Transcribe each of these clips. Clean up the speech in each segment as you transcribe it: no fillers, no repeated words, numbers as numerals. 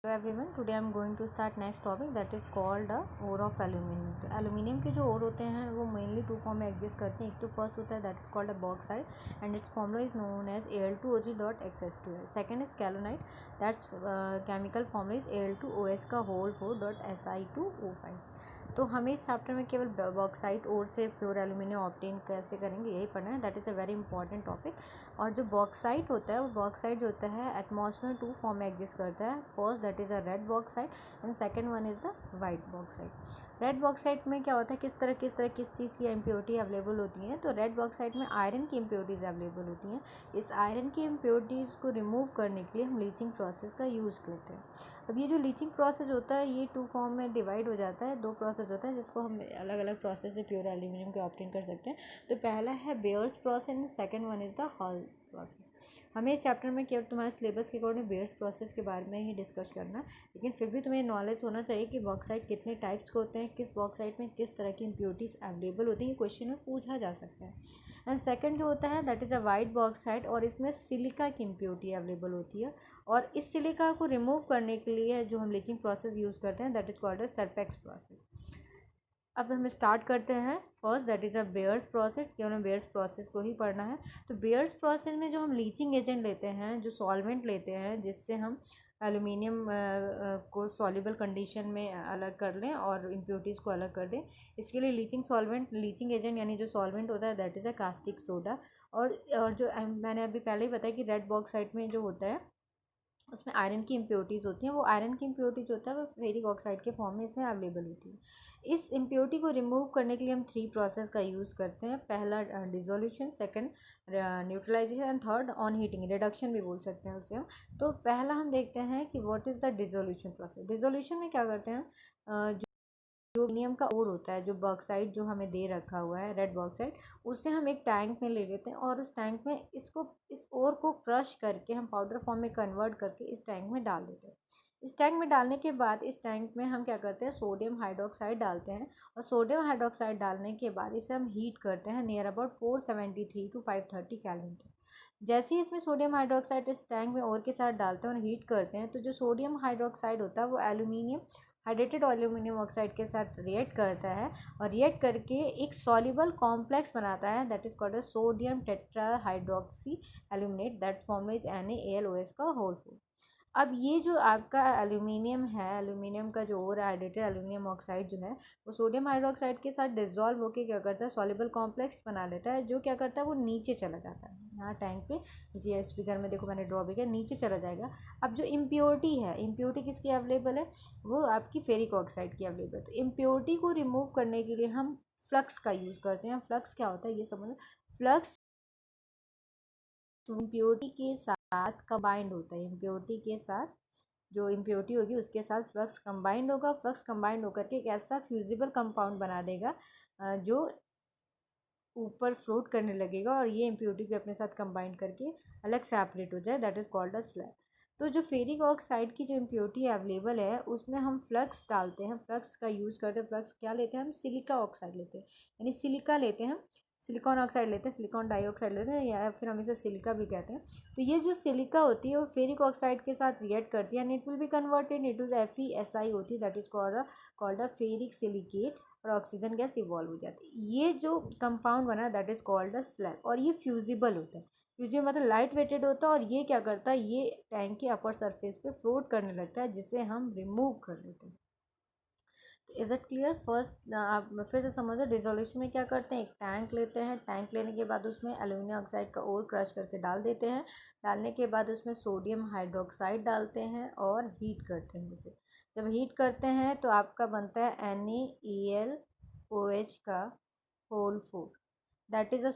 Hello everyone, today I am going to start next topic that is called ore of aluminium. तो aluminium के जो ore होते हैं वो mainly two form में exist करते हैं. एक तो first होता है that is called a bauxite and its formula is known as Al2O3.XS2. Second is kaolinite, that's chemical formula is Al2OH का whole 4.Si2O5. तो हमें इस चैप्टर में केवल बॉक्साइट ओर से प्योर एल्यूमिनियम ऑब्टेन कैसे करेंगे यही पढ़ना है. That is a very important topic. और जो बॉक्साइट होता है वो बॉक्साइट जो होता है एटमॉस्फेयर में टू फॉर्म में एग्जिस्ट करता है. First that is a red bauxite and second one is the white bauxite. Red bauxite में क्या होता है किस चीज़ की इम्प्योरिटी अवेलेबल होती है. तो रेड बॉक्साइट में आयरन की इम्प्योरिटीज़ अवेलेबल होती हैं. इस आयरन की इम्प्योरिटीज़ को रिमूव करने के लिए हम लीचिंग प्रोसेस का यूज़ करते हैं. अब ये जो लीचिंग प्रोसेस होता है ये टू फॉर्म में डिवाइड हो जाता है. दो प्रोसेस होता है जिसको हम अलग अलग प्रोसेस से प्योर एल्यूमिनियम को ऑब्टेन कर सकते हैं. तो पहला है bears process and second one is the hall process. हमें इस चैप्टर में केवल तुम्हारे सिलेबस के अकॉर्डिंग बेयर्स प्रोसेस के बारे में ही डिस्कस करना, लेकिन फिर भी तुम्हें नॉलेज होना चाहिए कि बॉक्साइट कितने टाइप्स के होते हैं, किस बॉक्साइट में किस तरह की इम्प्योरिटीज़ अवेलेबल होती हैं. ये क्वेश्चन में पूछा जा सकता है. एंड सेकंड जो होता है that is a white bauxite और इसमें सिलिका की इम्प्योरिटी अवेलेबल होती है. और इस सिलिका को रिमूव करने के लिए जो हम लीचिंग प्रोसेस यूज़ करते हैं that is called a Serpeck's process. अब हम स्टार्ट करते हैं. First that is a Bayer's process. केवल हमें बेयर्स प्रोसेस को ही पढ़ना है. तो बेयर्स प्रोसेस में जो हम लीचिंग एजेंट लेते हैं, जो सॉल्वेंट लेते हैं जिससे हम एल्यूमिनियम को सॉल्युबल कंडीशन में अलग कर लें और इम्प्योरिटीज़ को अलग कर दें. इसके लिए लीचिंग एजेंट यानी जो सॉल्वेंट होता है that is a caustic soda. और जो मैंने अभी पहले ही बताया कि रेड बॉक्साइट में जो होता है उसमें आयरन की इम्प्योरिटीज़ होती हैं. वो आयरन की इम्प्योरिटी जो होता है वो फेरिक ऑक्साइड के फॉर्म में इसमें अवेलेबल होती है. इस इम्प्योरिटी को रिमूव करने के लिए हम थ्री प्रोसेस का यूज़ करते हैं. पहला dissolution, second neutralisation and third on heating, reduction भी बोल सकते हैं उसे हम. तो पहला हम देखते हैं कि what is the dissolution process. Dissolution में क्या करते हैं, जो एल्यूमिनियम का ओर होता है, जो बॉक्साइट जो हमें दे रखा हुआ है रेड बॉक्साइट, उसे हम एक टैंक में ले लेते हैं और उस टैंक में इस ओर को क्रश करके हम पाउडर फॉर्म में कन्वर्ट करके इस टैंक में डाल देते हैं. इस टैंक में डालने के बाद इस टैंक में हम क्या करते हैं, सोडियम हाइड्रोक्साइड डालते हैं. और सोडियम हाइड्रोक्साइड डालने के बाद इसे हम हीट करते हैं नियर अबाउट 473 टू 530 कैलोरी तक. जैसे ही इसमें सोडियम हाइड्रोक्साइड इस टैंक में और के साथ डालते हैं और हीट करते हैं तो जो सोडियम हाइड्रोक्साइड होता है वो एल्यूमिनियम हाइड्रेटेड एल्यूमिनियम ऑक्साइड के साथ रिएक्ट करता है और रिएक्ट करके एक सॉल्युबल कॉम्प्लेक्स बनाता है that is called a sodium tetrahydroxy aluminate. That form is NaAlOH का होल 4. अब ये जो आपका एल्यूमिनियम है, एल्यूमिनियम का जो और हाइड्रेटेड एल्यूमिनियम ऑक्साइड जो है वो सोडियम हाइड्रोक्साइड के साथ डिजोल्व होकर क्या करता है, सॉल्युबल कॉम्प्लेक्स बना लेता है. जो क्या करता है वो नीचे चला जाता है. यहाँ टैंक पे जी इस फिगर में देखो मैंने ड्रॉ भी किया, नीचे चला जाएगा. अब जो इम्प्योरिटी है, इम्प्योरिटी किसकी अवेलेबल है, वो आपकी फेरिक ऑक्साइड की अवेलेबल है. तो इम्प्योरिटी को रिमूव करने के लिए हम फ्लक्स का यूज़ करते हैं. फ्लक्स क्या होता है ये समझो. फ्लक्स इम्प्योरिटी के साथ कंबाइंड होता है. इम्प्योरिटी के साथ जो इम्प्योरिटी होगी उसके साथ फ्लक्स कंबाइंड होगा. फ्लक्स कंबाइंड होकर के एक ऐसा फ्यूजिबल कंपाउंड बना देगा जो ऊपर फ्लोट करने लगेगा और ये इम्प्योरिटी को अपने साथ कंबाइंड करके अलग सेपरेट हो जाए. That is called a slag. तो जो फेरिक ऑक्साइड की जो इम्प्योरिटी अवेलेबल है उसमें हम फ्लक्स डालते हैं, फ्लक्स का यूज़ करते हैं. फ्लक्स क्या लेते हैं हम, सिलिका ऑक्साइड लेते हैं, यानी सिलिका लेते हैं, सिलिकॉन ऑक्साइड लेते हैं, सिलिकॉन डाइऑक्साइड लेते हैं या फिर हम इसे सिलिका भी कहते हैं. तो ये जो सिलिका होती है वो फेरिक ऑक्साइड के साथ रिएक्ट करती है and it will be converted into FeSi होती है. That is called a ferric silicate और ऑक्सीजन गैस इवॉल्व हो जाती है. ये जो कंपाउंड बना that is called the slag. और ये फ्यूजिबल होता है. फ्यूजिबल मतलब लाइट वेटेड होता है और ये क्या करता है, ये टैंक के अपर सरफेस पे फ्लोट करने लगता है जिसे हम रिमूव कर लेते हैं. Is it clear. फर्स्ट आप फिर से समझो. डिसोल्यूशन में क्या करते हैं, एक टैंक लेते हैं, टैंक लेने के बाद उसमें एल्यूमिनियम ऑक्साइड का ओर क्रश करके डाल देते हैं. डालने के बाद उसमें सोडियम हाइड्रोक्साइड डालते हैं और हीट करते हैं इसे. जब हीट करते हैं तो आपका बनता है NaAlOH का whole 4. That is a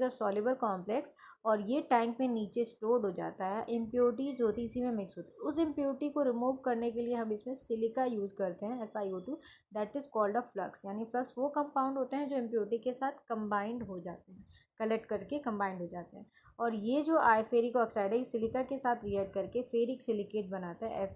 soluble complex. और ये टैंक में नीचे स्टोर्ड हो जाता है. इम्प्योरिटीज जो होती है इसी में मिक्स होती है. उस इम्प्योरिटी को रिमूव करने के लिए हम इसमें सिलिका यूज़ करते हैं SiO2. That is called a flux. यानी फ्लक्स वो कंपाउंड होते हैं जो इम्प्योरिटी के साथ कंबाइंड हो जाते हैं, कलेक्ट करके कंबाइंड हो जाते हैं. और ये जो फेरिक ऑक्साइड है सिलिका के साथ रिएक्ट करके फेरिक सिलिकेट बनाता है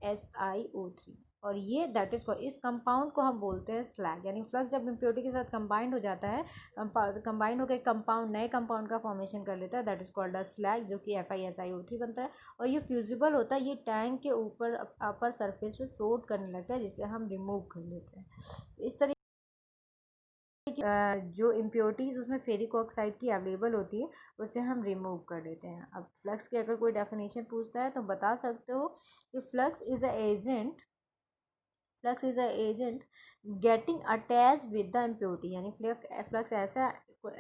SiO3। और ये दैट इज इस कंपाउंड को हम बोलते हैं स्लैग। यानी फ्लक्स जब इम्प्योरिटी के साथ कंबाइंड हो जाता है, कंबाइंड होकर कंपाउंड नए कंपाउंड का फॉर्मेशन कर लेता है, that is called a slag, जो कि FiSiO3 बनता है। और ये फ्यूजिबल होता है, ये टैंक के ऊपर अपर सरफेस पे फ्लोट करने लगता है, जिसे हम रिमूव कर लेते हैं। इस तरह जो इम्प्योरिटीज़ उसमें फेरिक ऑक्साइड की अवेलेबल होती है उसे हम रिमूव कर देते हैं। अब फ्लक्स की अगर कोई डेफिनेशन पूछता है तो बता सकते हो कि flux is a agent getting attach with the impurity. यानी फ्लक्स ऐसा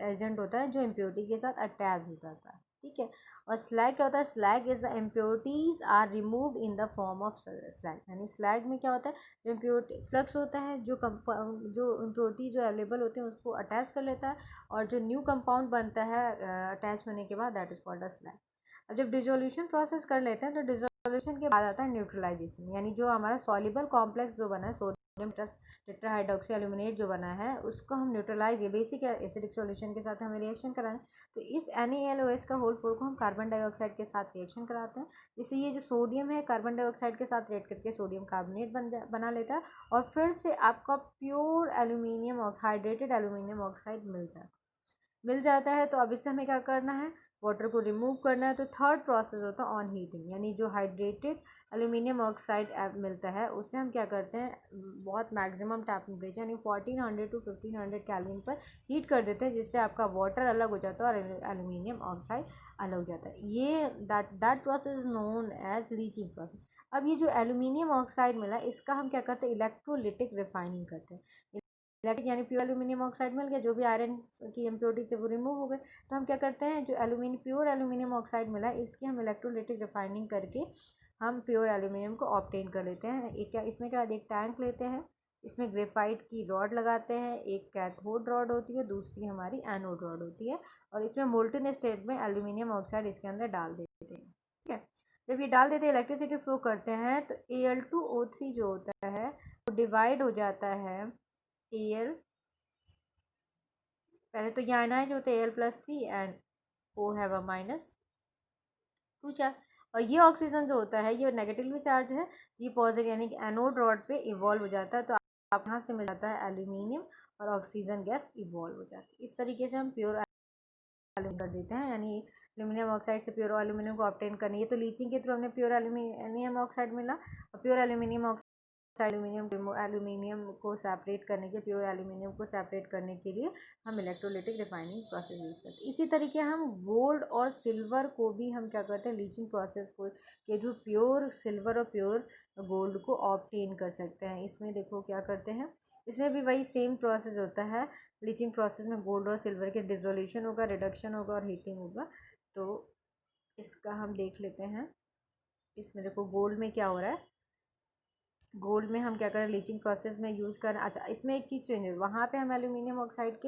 एजेंट होता है जो इम्प्योरिटी के साथ अटैच हो जाता है, ठीक है। और स्लैग क्या होता है? Slag is the impurities are remove in the form of slag. यानी स्लैग में क्या होता है? जो इम्प्योरिटी फ्लक्स होता है, जो इम्प्योरिटी जो अवेलेबल होते हैं उसको अटैच कर लेता है, और जो न्यू कंपाउंड बनता है अटैच होने के बाद, that is called a slag. अब जब डिसोल्यूशन प्रोसेस कर लेते हैं तो डिसोल्यूशन के बाद आता है न्यूट्रलाइजेशन। यानी जो हमारा सॉल्युबल कॉम्प्लेक्स जो बना है, सोडियम टेट्राहाइड्रोक्सी एल्यूमिनेट जो बना है, उसको हम न्यूट्रलाइज, ये बेसिक एसिडिक सॉल्यूशन के साथ हमें रिएक्शन कराना है। तो इस NaLOH का होल 4 को हम कार्बन डाइऑक्साइड के साथ रिएक्शन कराते हैं। इससे ये जो सोडियम है कार्बन डाइऑक्साइड के साथ रिएक्ट करके सोडियम कार्बोनेट बना लेता है, और फिर से आपका प्योर एल्यूमिनियम और हाइड्रेटेड एल्यूमिनियम ऑक्साइड मिल जाता है। तो अब इससे हमें क्या करना है? वाटर को रिमूव करना है। तो थर्ड प्रोसेस होता है ऑन हीटिंग। यानी जो हाइड्रेटेड एल्यूमिनियम ऑक्साइड मिलता है उससे हम क्या करते हैं? बहुत मैक्सिमम टेम्परेचर यानी 1400 to 1500 केल्विन पर हीट कर देते हैं, जिससे आपका वाटर अलग हो जाता है और एल्यूमिनियम ऑक्साइड अलग हो जाता है। ये that process is known as leaching process. अब ये जो एल्यूमिनियम ऑक्साइड मिला, इसका हम क्या करते हैं? इलेक्ट्रोलिटिक रिफाइनिंग करते हैं। इलेक्ट्रिक यानी प्योर एल्यूमिनियम ऑक्साइड मिल गया, जो भी आयरन की इम्प्योरिटी से वो रिमूव हो गए। तो हम क्या करते हैं? जो प्योर एल्यूमिनियम ऑक्साइड मिला है, इसकी हम इलेक्ट्रोलिटिक रिफाइनिंग करके हम प्योर एल्यूमिनियम को ऑब्टेन कर लेते हैं। इसमें क्या, एक टैंक लेते हैं, इसमें ग्रेफाइट की रॉड लगाते हैं, एक कैथोड रॉड होती है, दूसरी हमारी एनोड रॉड होती है, और इसमें मोल्टन स्टेट में एल्यूमिनियम ऑक्साइड इसके अंदर डाल देते हैं, ठीक है। जब ये डाल देते हैं, इलेक्ट्रिसिटी फ्लो करते हैं, तो Al2O3 जो होता है वो डिवाइड हो जाता है। Al पहले तो ये आयनाइज होते हैं Al+3 and O have a -2 charge. और ये ऑक्सीजन जो होता है ये नेगेटिवली चार्ज है, ये पॉजिटिव यानी कि एनोड रॉड पे इवॉल्व हो जाता है। तो आप यहाँ से मिल जाता है एल्यूमिनियम और ऑक्सीजन गैस इवॉल्व हो जाती है। इस तरीके से हम प्योर एल्यूमिनियम कर देते हैं। यानी एल्यूमिनियम ऑक्साइड से प्योर एल्यूमिनियम को ऑब्टेन करनी है। तो लीचिंग के थ्रू हमने प्योर एल्यूमिनियम ऑक्साइड मिला, और प्योर एल्यूमिनियम एल्यूमिनियम को सेपरेट करने के प्योर एल्यूमिनियम को सेपरेट करने के लिए हम इलेक्ट्रोलिटिक रिफाइनिंग प्रोसेस यूज़ करते हैं। इसी तरीके हम गोल्ड और सिल्वर को भी हम क्या करते हैं? लीचिंग प्रोसेस को के थ्रू प्योर सिल्वर और प्योर गोल्ड को ऑब्टेन कर सकते हैं। इसमें देखो क्या करते हैं, इसमें भी वही सेम प्रोसेस होता है। लीचिंग प्रोसेस में गोल्ड और सिल्वर के डिसोल्यूशन होगा, रिडक्शन होगा और हीटिंग होगा। तो इसका हम देख लेते हैं। इसमें देखो गोल्ड में क्या हो रहा है, गोल्ड में हम क्या करें? लीचिंग प्रोसेस में यूज़ करें। अच्छा, इसमें एक चीज़ चेंज है, वहाँ पे हम एल्यूमिनियम ऑक्साइड के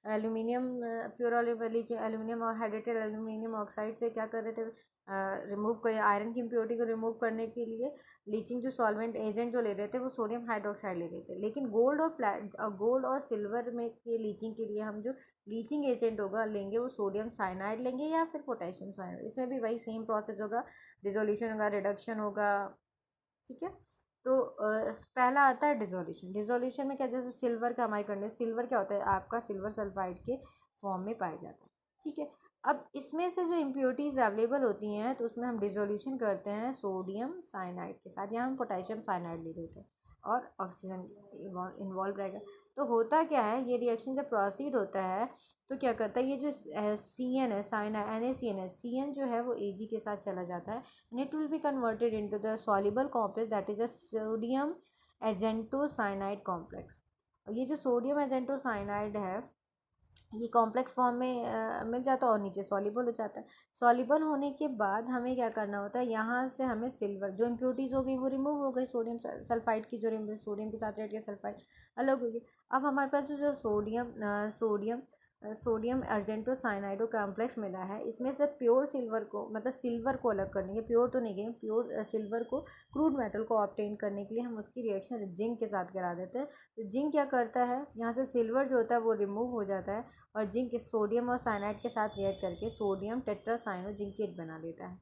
एल्यूमिनियम प्योर एल्यूमिनियम और हाइड्रेटेड एल्यूमिनियम ऑक्साइड से क्या कर रहे थे? रिमूव करें आयरन की इम्प्योरिटी को रिमूव करने के लिए लीचिंग जो सॉल्वेंट एजेंट जो ले रहे थे वो सोडियम हाइड्रोक्साइड ले रहे थे। लेकिन गोल्ड और सिल्वर में के लीचिंग के लिए हम जो लीचिंग एजेंट होगा लेंगे वो सोडियम साइनाइड लेंगे या फिर पोटेशियम साइनाइड। इसमें भी वही सेम प्रोसेस होगा, डिसोल्यूशन होगा, रिडक्शन होगा, ठीक है। तो पहला आता है डिसोल्यूशन। डिसोल्यूशन में क्या, जैसे सिल्वर का हमारी कंडीशन, सिल्वर क्या होता है? आपका सिल्वर सल्फाइड के फॉर्म में पाया जाता है, ठीक है। अब इसमें से जो इम्प्योरिटीज़ अवेलेबल होती हैं तो उसमें हम डिसोल्यूशन करते हैं सोडियम साइनाइड के साथ, या हम पोटेशियम साइनाइड ले लेते हैं और ऑक्सीजन इन्वॉल्व रहेगा। तो होता क्या है, ये रिएक्शन जब प्रोसीड होता है तो क्या करता है, ये जो CN है, NaCN है, CN जो है वो Ag के साथ चला जाता है, and it will be converted into the soluble complex that is a sodium azentocyanide complex। और ये जो सोडियम एजेंटोसाइनाइड है ये कॉम्प्लेक्स फॉर्म में मिल जाता है और नीचे सॉल्युबल हो जाता है। सॉल्युबल होने के बाद हमें क्या करना होता है? यहाँ से हमें सिल्वर जो इम्प्योरिटीज़ हो गई वो रिमूव हो गई, सोडियम सल्फाइड की जो सोडियम के साथ रेड के सल्फाइड अलग हो गई। अब हमारे पास जो सोडियम अर्जेंटोसाइनाइडो कॉम्प्लेक्स मिला है, इसमें से प्योर सिल्वर को, मतलब सिल्वर को अलग करने के, प्योर तो नहीं गए, प्योर सिल्वर को, क्रूड मेटल को ऑब्टेन करने के लिए हम उसकी रिएक्शन जिंक के साथ करा देते हैं। तो जिंक क्या करता है, यहाँ से सिल्वर जो होता है वो रिमूव हो जाता है, और जिंक सोडियम और साइनाइड के साथ रिएक्ट करके सोडियम टेट्रासाइनो जिंकेट बना देता है,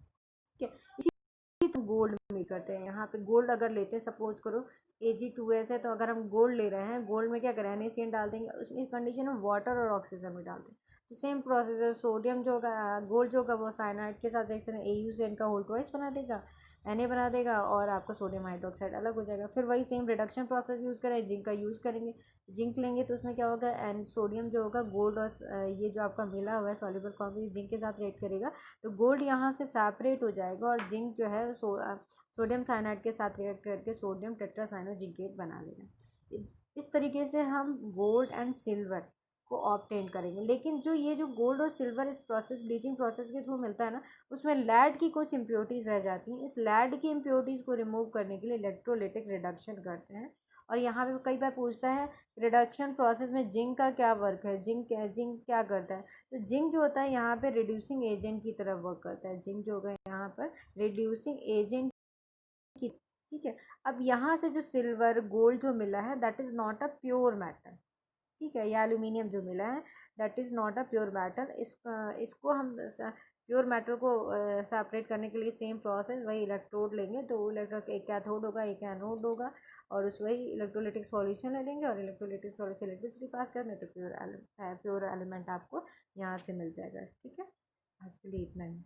ठीक है। इसी गोल्ड में करते हैं। यहाँ पे गोल्ड अगर लेते हैं, सपोज करो Ag2S है, तो अगर हम गोल्ड ले रहे हैं, गोल्ड में क्या करें, NaCN डाल देंगे, उसमें कंडीशन हम वाटर और ऑक्सीजन में डालते हैं। तो सेम प्रोसेस है, सोडियम जो होगा, गोल्ड जो होगा वो साइनाइड के साथ रिएक्शन AuCN का होल ट्वाइस बना देगा, Na बना देगा, और आपका सोडियम हाइड्रोक्साइड अलग हो जाएगा। फिर वही सेम रिडक्शन प्रोसेस यूज़ करें, जिंक का यूज़ करेंगे, जिंक लेंगे तो उसमें क्या होगा, एंड सोडियम जो होगा गोल्ड और ये जो आपका मिला हुआ है सॉल्युबल कॉम्प्लेक्स जिंक के साथ रिएक्ट करेगा, तो गोल्ड यहाँ से सेपरेट हो जाएगा और जिंक जो है सोडियम साइनाइड के साथ रिएक्ट करके सोडियम टेट्रासाइनोजिंकेट बना लेगा। इस तरीके से हम गोल्ड एंड सिल्वर को ऑब्टेन करेंगे। लेकिन जो गोल्ड और सिल्वर इस प्रोसेस ब्लीचिंग प्रोसेस के थ्रू मिलता है ना, उसमें लैड की कुछ इम्प्योरिटीज़ रह जाती हैं। इस लैड की इम्प्योरिटीज़ को रिमूव करने के लिए इलेक्ट्रोलिटिक रिडक्शन करते हैं। और यहाँ पे कई बार पूछता है रिडक्शन प्रोसेस में जिंक का क्या वर्क है, जिंक क्या करता है। तो जिंक जो होता है यहाँ पे रिड्यूसिंग एजेंट की तरफ वर्क करता है। जिंक जो होगा यहाँ पर रिड्यूसिंग एजेंट की, ठीक है। अब यहाँ से जो सिल्वर गोल्ड जो मिला है that is not a pure metal, ठीक है। या एल्यूमिनियम जो मिला है that is not a pure metal. इसको हम प्योर मेटल को सेपरेट करने के लिए सेम प्रोसेस, वही इलेक्ट्रोड लेंगे, तो इलेक्ट्रोड एक कैथोड होगा एक एनोड होगा, और उस वही इलेक्ट्रोलिटिक सॉल्यूशन ले लेंगे, और इलेक्ट्रोलिटिक सॉल्यूशन इलेक्ट्रिसिटी पास करने तो प्योर एलिमेंट आपको यहाँ से मिल जाएगा, ठीक है। आज के लिए इतना ही।